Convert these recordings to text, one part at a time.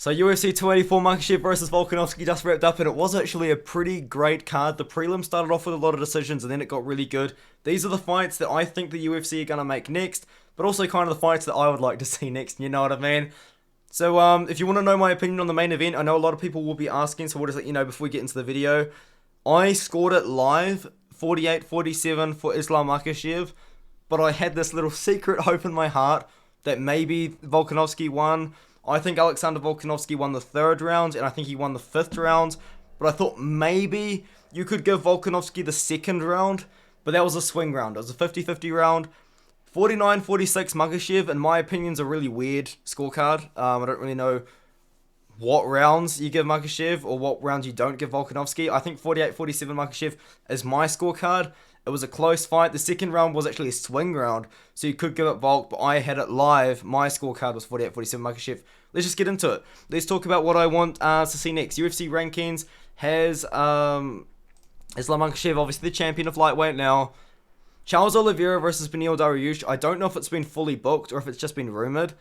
So UFC 284 Makhachev versus Volkanovski just wrapped up, and it was actually a pretty great card. The prelim started off with a lot of decisions, and then it got really good. These are the fights that I think the UFC are going to make next, but also kind of the fights that I would like to see next, you know what I mean? So if you want to know my opinion on the main event, I know a lot of people will be asking, so we'll just let you know before we get into the video. I scored it live, 48-47 for Islam Makhachev, but I had this little secret hope in my heart that maybe Volkanovski won. I think Alexander Volkanovski won the third round, and I think he won the fifth round. But I thought maybe you could give Volkanovski the second round, but that was a swing round. It was a 50-50 round. 49-46 Makhachev, in my opinion, is a really weird scorecard. I don't really know what rounds you give Makhachev or what rounds you don't give Volkanovski. I think 48-47 Makhachev is my scorecard. It was a close fight. The second round was actually a swing round, so you could give it Volk, but I had it live. My scorecard was 48-47 Makhachev. Let's just get into it. Let's talk about what I want to see next. UFC rankings has Islam Makhachev, obviously the champion of lightweight now. Charles Oliveira versus Beneil Dariush. I don't know if it's been fully booked or if it's just been rumored.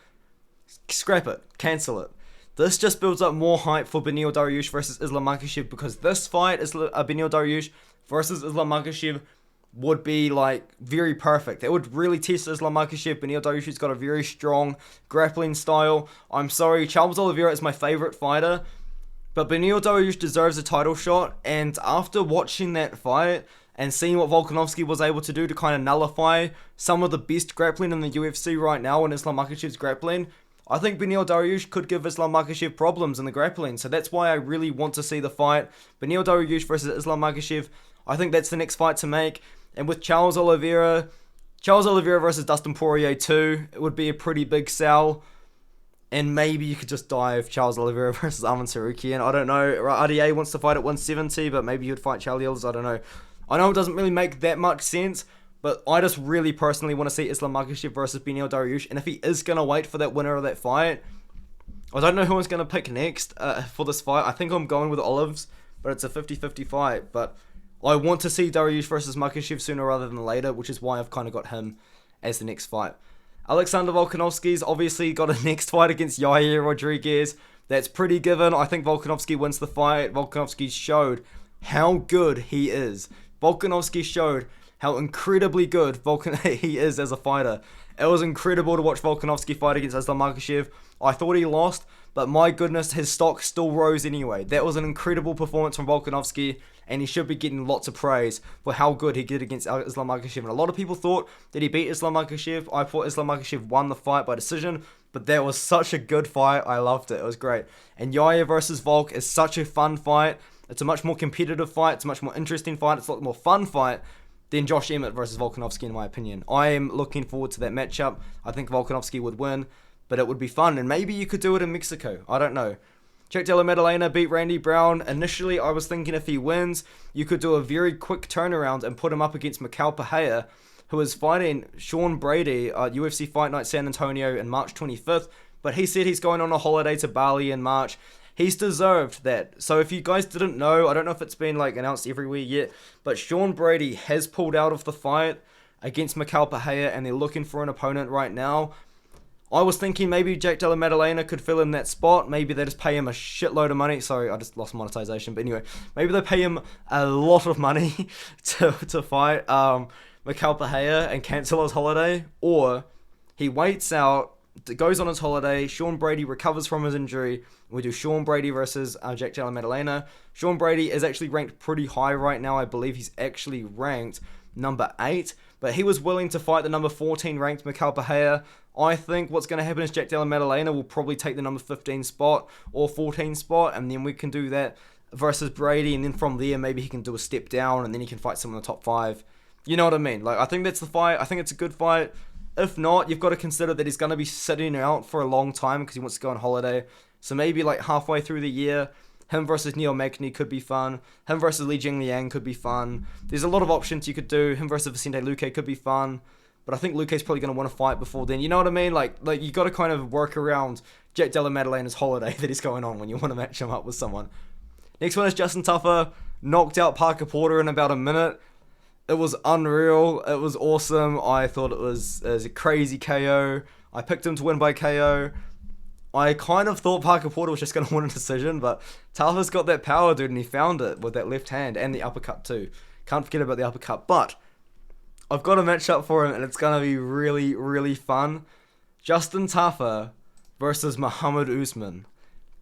Scrap it. Cancel it. This just builds up more hype for Beneil Dariush versus Islam Makhachev, because this fight is Beneil Dariush versus Islam Makhachev would be like very perfect. It would really test Islam Makhachev. Beneil Dariush's got a very strong grappling style. I'm sorry, Charles Oliveira is my favorite fighter, but Beneil Dariush deserves a title shot. And after watching that fight and seeing what Volkanovski was able to do to kind of nullify some of the best grappling in the UFC right now in Islam Makhachev's grappling, I think Beneil Dariush could give Islam Makhachev problems in the grappling. So that's why I really want to see the fight. Beneil Dariush versus Islam Makhachev. I think that's the next fight to make. And with Charles Oliveira versus Dustin Poirier too, it would be a pretty big sell. And maybe you could just dive Charles Oliveira versus Arman Tsarukyan. I don't know. RDA wants to fight at 170, but maybe you'd fight Charlie Ellis. I don't know. I know it doesn't really make that much sense, but I just really personally want to see Islam Makhachev versus Beneil Dariush. And if he is going to wait for that winner of that fight, I don't know who I'm going to pick next for this fight. I think I'm going with Olives, but it's a 50-50 fight. But I want to see Dariush versus Makhachev sooner rather than later, which is why I've kind of got him as the next fight. Alexander Volkanovski's obviously got a next fight against Yair Rodriguez. That's pretty given. I think Volkanovski wins the fight. Volkanovski showed how good he is. Volkanovski showed how incredibly good he is as a fighter. It was incredible to watch Volkanovski fight against Islam Makhachev. I thought he lost, but my goodness, his stock still rose anyway. That was an incredible performance from Volkanovski, and he should be getting lots of praise for how good he did against Islam Makhachev. And a lot of people thought that he beat Islam Makhachev. I thought Islam Makhachev won the fight by decision, but that was such a good fight. I loved it. It was great. And Yair versus Volk is such a fun fight. It's a much more competitive fight. It's a much more interesting fight. It's a lot more fun fight than Josh Emmett versus Volkanovski, in my opinion. I am looking forward to that matchup. I think Volkanovski would win, but it would be fun, and maybe you could do it in Mexico. I don't know. Jack Della Maddalena beat Randy Brown. Initially, I was thinking if he wins, you could do a very quick turnaround and put him up against Makhachev, who is fighting Sean Brady at UFC Fight Night San Antonio in March 25th, but he said he's going on a holiday to Bali in March. He's deserved that. So if you guys didn't know, I don't know if it's been like announced everywhere yet, but Sean Brady has pulled out of the fight against Makhachev, and they're looking for an opponent right now. I was thinking maybe Jack Della Maddalena could fill in that spot. Maybe they just pay him a shitload of money. Sorry, I just lost monetization. But anyway, maybe they pay him a lot of money to fight Makhachev and cancel his holiday. Or he waits out, goes on his holiday, Sean Brady recovers from his injury, we do Sean Brady versus Jack Della Maddalena. Sean Brady is actually ranked pretty high right now. I believe he's actually ranked number 8, but he was willing to fight the number 14 ranked Makhachev. I think what's going to happen is Jack Della Maddalena will probably take the number 15 spot or 14 spot, and then we can do that versus Brady, and then from there maybe he can do a step down, and then he can fight someone in the top 5. You know what I mean? Like, I think that's the fight. I think it's a good fight. If not, you've got to consider that he's going to be sitting out for a long time because he wants to go on holiday. So maybe like halfway through the year, him versus Neil Magny could be fun. Him versus Li Jingliang could be fun. There's a lot of options you could do. Him versus Vicente Luque could be fun. But I think Luque's probably going to want to fight before then. You know what I mean? Like you got to kind of work around Jack Della Maddalena's holiday that is going on when you want to match him up with someone. Next one is Justin Tuffer. Knocked out Parker Porter in about a minute. It was unreal. It was awesome. I thought it was a crazy KO. I picked him to win by KO. I kind of thought Parker Porter was just going to win a decision, but Tafa's got that power, dude, and he found it with that left hand and the uppercut too. Can't forget about the uppercut, but I've got a matchup for him, and it's going to be really, really fun. Justin Tafa versus Muhammad Usman.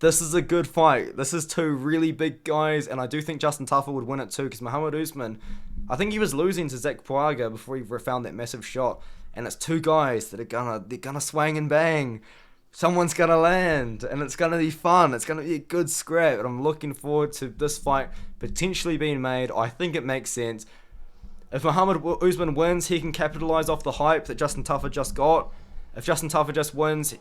This is a good fight. This is two really big guys, and I do think Justin Tafa would win it too, because Muhammad Usman, I think he was losing to Zach Puaga before he found that massive shot, and it's two guys that they're gonna swang and bang. Someone's gonna land, and it's gonna be fun. It's gonna be a good scrap, and I'm looking forward to this fight potentially being made. I think it makes sense. If Muhammad Usman wins, he can capitalize off the hype that Justin Tafa just got. If Justin Tafa just wins,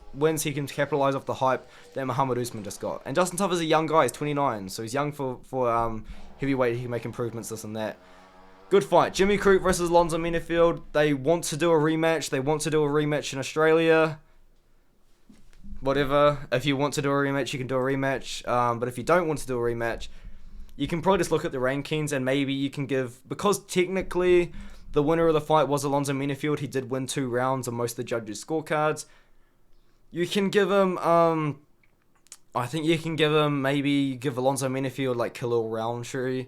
he can capitalize off the hype that Muhammad Usman just got. And Justin Tafa's a young guy, he's 29, so he's young for heavyweight, he can make improvements, this and that. Good fight. Jimmy Crute versus Alonzo Menifield. They want to do a rematch. They want to do a rematch in Australia. Whatever. If you want to do a rematch, you can do a rematch. But if you don't want to do a rematch, you can probably just look at the rankings and maybe you can give, because technically the winner of the fight was Alonzo Menifield. He did win 2 rounds on most of the judges' scorecards. You can give him, I think you can give Alonzo Menifield like Khalil Roundtree,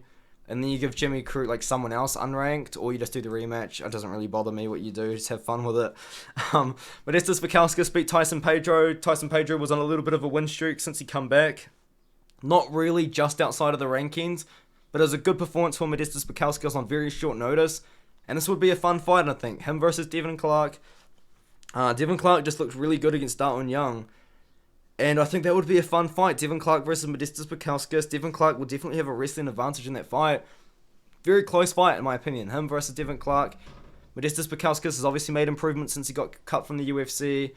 and then you give Jimmy Crute like someone else unranked, or you just do the rematch. It doesn't really bother me what you do, just have fun with it. Modestas Bukauskas beat Tyson Pedro. Tyson Pedro was on a little bit of a win streak since he come back. Not really just outside of the rankings, but it was a good performance for Modestas Bukauskas on very short notice. And this would be a fun fight, I think. Him versus Devin Clark. Devin Clark just looked really good against Darwin Young. And I think that would be a fun fight. Devin Clark versus Modestas Bukauskas. Devin Clark will definitely have a wrestling advantage in that fight. Very close fight, in my opinion. Him versus Devin Clark. Modestas Bukauskas has obviously made improvements since he got cut from the UFC.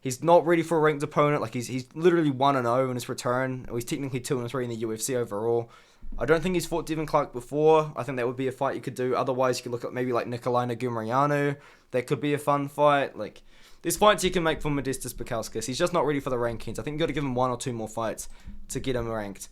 He's not ready for a ranked opponent. Like he's literally 1-0 in his return. Or he's technically 2-3 in the UFC overall. I don't think he's fought Devin Clark before. I think that would be a fight you could do. Otherwise, you could look at maybe like Nikolai Negumereanu. That could be a fun fight. Like, there's fights you can make for Modestas Bukauskas. He's just not ready for the rankings. I think you got to give him 1 or 2 more fights to get him ranked.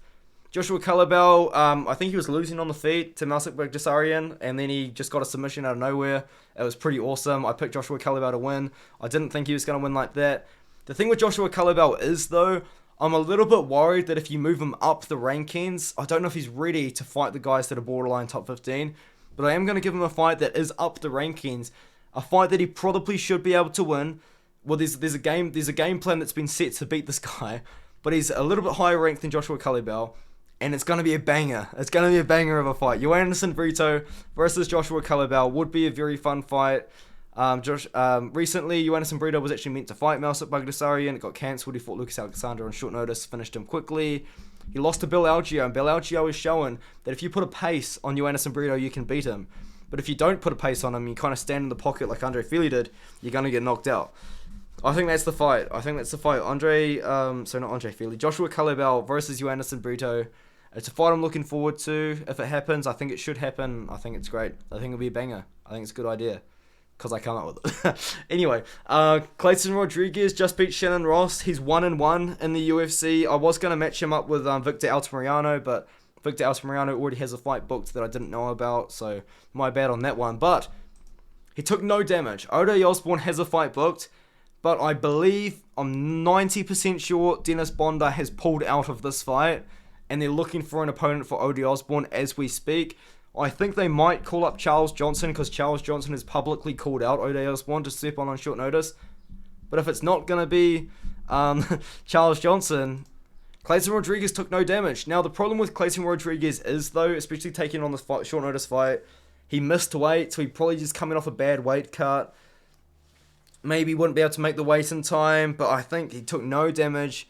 Joshua Kalabel, I think he was losing on the feet to Malsik Bagdasaryan, and then he just got a submission out of nowhere. It was pretty awesome. I picked Joshua Kalabel to win. I didn't think he was going to win like that. The thing with Joshua Kalabel is, though, I'm a little bit worried that if you move him up the rankings, I don't know if he's ready to fight the guys that are borderline top 15, but I am going to give him a fight that is up the rankings, a fight that he probably should be able to win. Well, there's a game plan that's been set to beat this guy, but he's a little bit higher ranked than Joshua Kalabel, and it's going to be a banger. It's going to be a banger of a fight. Joanderson Brito versus Joshua Kalabel would be a very fun fight. Recently, Joanderson Brito was actually meant to fight Malsik Bagdasaryan. It got cancelled. He fought Lucas Alexander on short notice, finished him quickly. He lost to Bill Algeo, and Bill Algeo is showing that if you put a pace on Joanderson Brito, you can beat him. But if you don't put a pace on him, you kind of stand in the pocket like Andre Fili did, you're going to get knocked out. I think that's the fight. Not Andre Fili. Joshua Kalabel versus Joanderson Brito. It's a fight I'm looking forward to. If it happens, I think it should happen. I think it's great. I think it'll be a banger. I think it's a good idea, because I come up with it. Anyway, Clayton Rodriguez just beat Shannon Ross. He's 1-1 in the UFC. I was going to match him up with Victor Altamirano, but Victor Altamirano already has a fight booked that I didn't know about, so my bad on that one. But he took no damage. Ode Osborne has a fight booked, but I believe, I'm 90% sure, Dennis Bonder has pulled out of this fight, and they're looking for an opponent for Ode Osborne as we speak. I think they might call up Charles Johnson, because Charles Johnson has publicly called out Ode Osborne to step on short notice. But if it's not going to be Charles Johnson, Clayton Rodriguez took no damage. Now, the problem with Clayton Rodriguez is, though, especially taking on this short notice fight, he missed weight, so he probably just coming off a bad weight cut. Maybe wouldn't be able to make the weight in time, but I think he took no damage.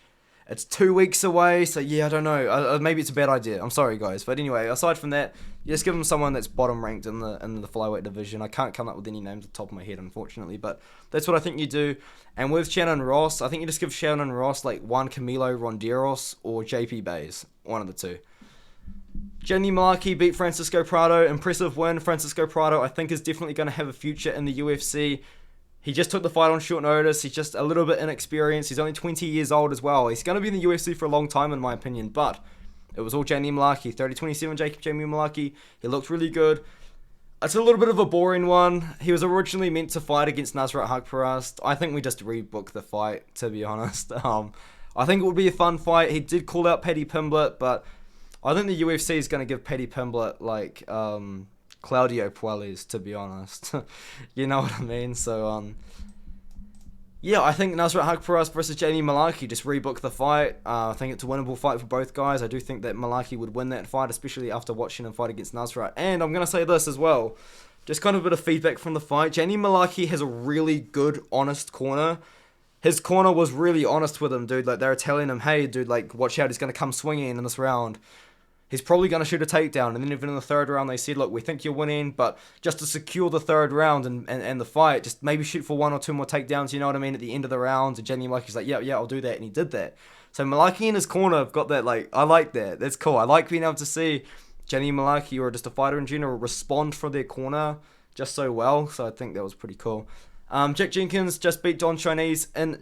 It's 2 weeks away, so yeah, I don't know. Maybe it's a bad idea. I'm sorry, guys. But anyway, aside from that, you just give him someone that's bottom ranked in the flyweight division. I can't come up with any names at the top of my head, unfortunately, but that's what I think you do. And with Shannon Ross, I think you just give Shannon Ross like one Camilo Ronderos or JP Bays, one of the two. Jenny Malaki beat Francisco Prado. Impressive win. Francisco Prado, I think, is definitely going to have a future in the UFC. He just took the fight on short notice. He's just a little bit inexperienced. He's only 20 years old as well. He's going to be in the UFC for a long time, in my opinion. But it was all Jamie Malaki. 30-27 Jamie Malaki. He looked really good. It's a little bit of a boring one. He was originally meant to fight against Nasrat Haqparast. I think we just rebooked the fight, to be honest. I think it would be a fun fight. He did call out Paddy Pimblett, but I think the UFC is going to give Paddy Pimblett like Claudio Puelles, to be honest. You know what I mean? So yeah, I think Nasrat Haqparast versus JD Malaki, just rebook the fight. I think it's a winnable fight for both guys. I do think that Malaki would win that fight, especially after watching him fight against Nasrat. And I'm going to say this as well, just kind of a bit of feedback from the fight. JD Malaki has a really good, honest corner. His corner was really honest with him, dude. Like, they were telling him, hey, dude, like, watch out, he's going to come swinging in this round. He's probably going to shoot a takedown. And then even in the third round, they said, look, we think you're winning, but just to secure the third round and the fight, just maybe shoot for 1 or 2 more takedowns, you know what I mean, at the end of the round. And JD Malaki's like, yeah, I'll do that. And he did that. So Malaki in his corner have got that, like, I like that. That's cool. I like being able to see JD Malaki, or just a fighter in general, respond from their corner just so well. So I think that was pretty cool. Jack Jenkins just beat Don Shainis in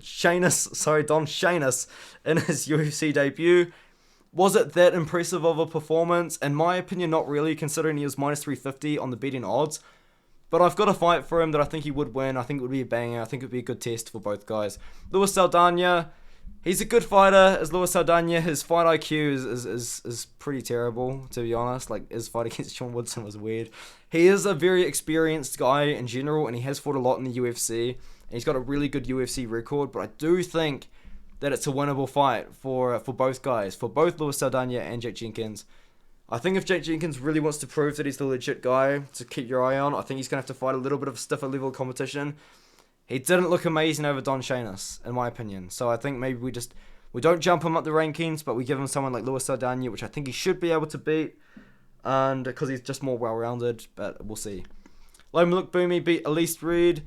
his UFC debut. Was it that impressive of a performance? In my opinion, not really, considering he was minus 350 on the betting odds. But I've got a fight for him that I think he would win. I think it would be a banger. I think it would be a good test for both guys. Luis Saldana, he's a good fighter. As Luis Saldana, his fight IQ is pretty terrible, to be honest. Like, his fight against Sean Woodson was weird. He is a very experienced guy in general, and he has fought a lot in the UFC. And he's got a really good UFC record, but I do think that it's a winnable fight for both guys, for both Luis Saldana and Jack Jenkins. I think if Jack Jenkins really wants to prove that he's the legit guy to keep your eye on, I think he's going to have to fight a little bit of a stiffer level of competition. He didn't look amazing over Don Shainis, in my opinion. So I think maybe we don't jump him up the rankings, but we give him someone like Luis Saldana, which I think he should be able to beat, and because he's just more well-rounded, but we'll see. Loma Lookboonmee beat Elise Reed.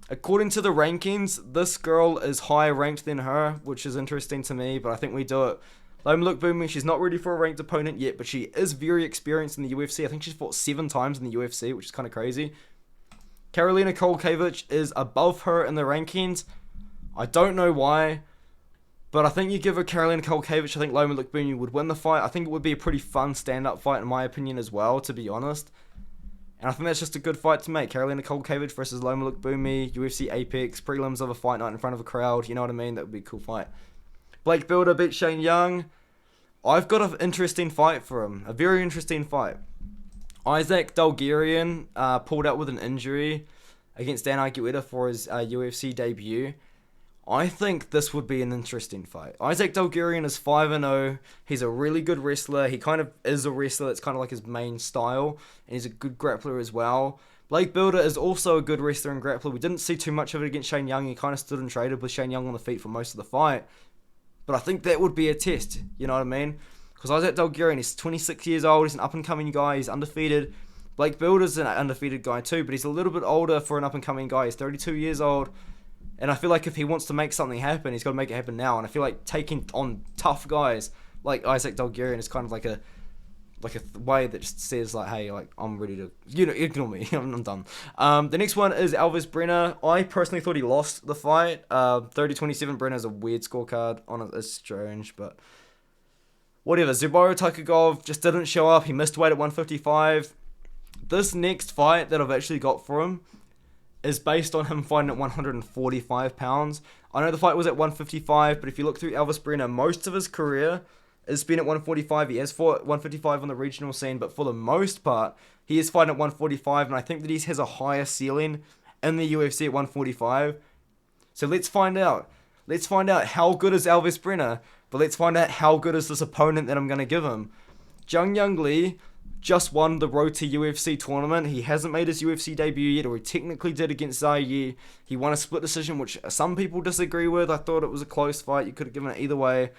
According to the rankings, this girl is higher ranked than her, which is interesting to me, but I think we do it. Loma Lookboonmee, she's not ready for a ranked opponent yet, but she is very experienced in the UFC. I think she's fought 7 times in the UFC, which is kind of crazy. Karolina Kowalkiewicz is above her in the rankings. I don't know why, but I think you give her Karolina Kowalkiewicz, I think Loma Lookboonmee would win the fight. I think it would be a pretty fun stand-up fight, in my opinion, as well, to be honest. And I think that's just a good fight to make. Karolina Kowalkiewicz versus Loma Lookboonmee, UFC Apex, prelims of a fight night in front of a crowd. You know what I mean? That would be a cool fight. Blake Builder beat Shane Young. I've got an interesting fight for him. A very interesting fight. Isaac Dalgarian pulled out with an injury against Dan Argueta for his UFC debut. I think this would be an interesting fight. Isaac Dalgarian is 5-0. He's a really good wrestler. He kind of is a wrestler. It's kind of like his main style. And he's a good grappler as well. Blake Builder is also a good wrestler and grappler. We didn't see too much of it against Shane Young. He kind of stood and traded with Shane Young on the feet for most of the fight. But I think that would be a test. You know what I mean? Because Isaac Dalgarian is 26 years old. He's an up-and-coming guy. He's undefeated. Blake Builder's an undefeated guy too. But he's a little bit older for an up-and-coming guy. He's 32 years old. And I feel like if he wants to make something happen, he's got to make it happen now. And I feel like taking on tough guys like Isaac Dalgarian is kind of like a way that just says like, hey, like, I'm ready to, ignore me. I'm done. The next one is Elvis Brenner. I personally thought he lost the fight. 30-27. Brenner's a weird scorecard on it. It's strange, but whatever. Zubairo Takagov just didn't show up. He missed weight at 155. This next fight that I've actually got for him is based on him fighting at 145 pounds. I know the fight was at 155, but if you look through Elvis Brenner, most of his career has been at 145. He has fought at 155 on the regional scene, but for the most part, he is fighting at 145, and I think that he has a higher ceiling in the UFC at 145. So let's find out. Let's find out how good is Elvis Brenner, but let's find out how good is this opponent that I'm going to give him. Jung Young Lee just won the Road to UFC tournament. He hasn't made his UFC debut yet, or he technically did against Zaire. He won a split decision, which some people disagree with. I thought it was a close fight. You could have given it either way.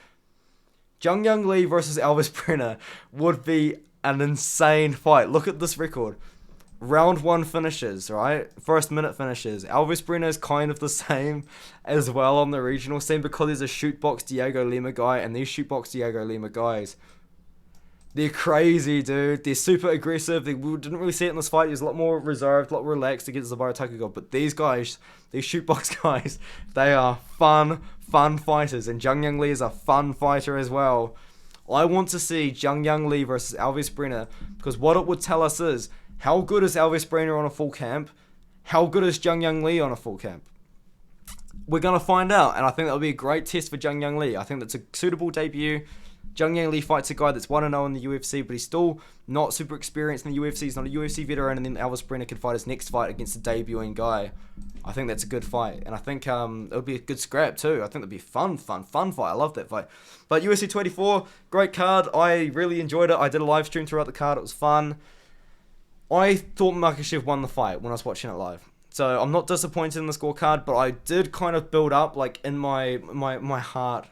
Jung Young Lee versus Elvis Brenner would be an insane fight. Look at this record. Round 1 finishes, right? First minute finishes. Elvis Brenner is kind of the same as well on the regional scene because he's a shootbox Diego Lima guy, and these shootbox Diego Lima guys, they're crazy, dude. They're super aggressive. We didn't really see it in this fight. He was a lot more reserved, a lot more relaxed against Zubairo Takagov. But these guys, these shootbox guys, they are fun fighters. And Jung Young Lee is a fun fighter as well. I want to see Jung Young Lee versus Elvis Brenner, because what it would tell us is, how good is Elvis Brenner on a full camp? How good is Jung Young Lee on a full camp? we're going to find out, and I think that'll be a great test for Zhang Yang Li. I think that's a suitable debut. Zhang Yang Li fights a guy that's 1-0 in the UFC, but he's still not super experienced in the UFC. He's not a UFC veteran, and then Elvis Brenner could fight his next fight against a debuting guy. I think that's a good fight, and I think it'll be a good scrap too. I think it'll be a fun fight. I love that fight. But UFC 24, great card. I really enjoyed it. I did a live stream throughout the card. It was fun. I thought Makhachev won the fight when I was watching it live. So I'm not disappointed in the scorecard, but I did kind of build up, like, in my heart.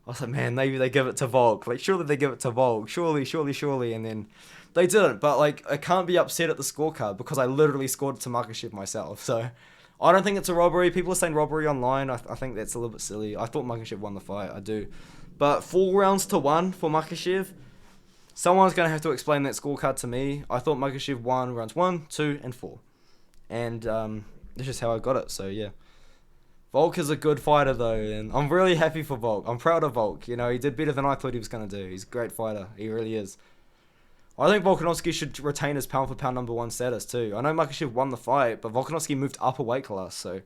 I was like, man, maybe they give it to Volk. Like, surely they give it to Volk. Surely. And then they didn't. But, like, I can't be upset at the scorecard because I literally scored it to Makhachev myself. So I don't think it's a robbery. People are saying robbery online. I think that's a little bit silly. I thought Makhachev won the fight. I do. But 4-1 for Makhachev. Someone's going to have to explain that scorecard to me. I thought Makhachev won rounds 1, 2, and 4. And that's just how I got it. So, yeah. Volk is a good fighter, though, and I'm really happy for Volk. I'm proud of Volk. You know, he did better than I thought he was going to do. He's a great fighter. He really is. I think Volkanovski should retain his pound-for-pound #1 status, too. I know Makhachev won the fight, but Volkanovski moved up a weight class, so...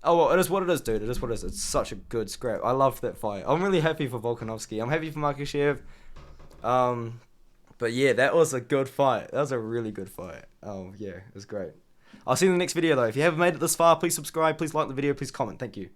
Oh, well, it is what it is, dude. It is what it is. It's such a good scrap. I love that fight. I'm really happy for Volkanovski. I'm happy for Makhachev. But, yeah, that was a good fight. That was a really good fight. Oh, yeah, it was great. I'll see you in the next video, though. If you haven't made it this far, please subscribe, please like the video, please comment. Thank you.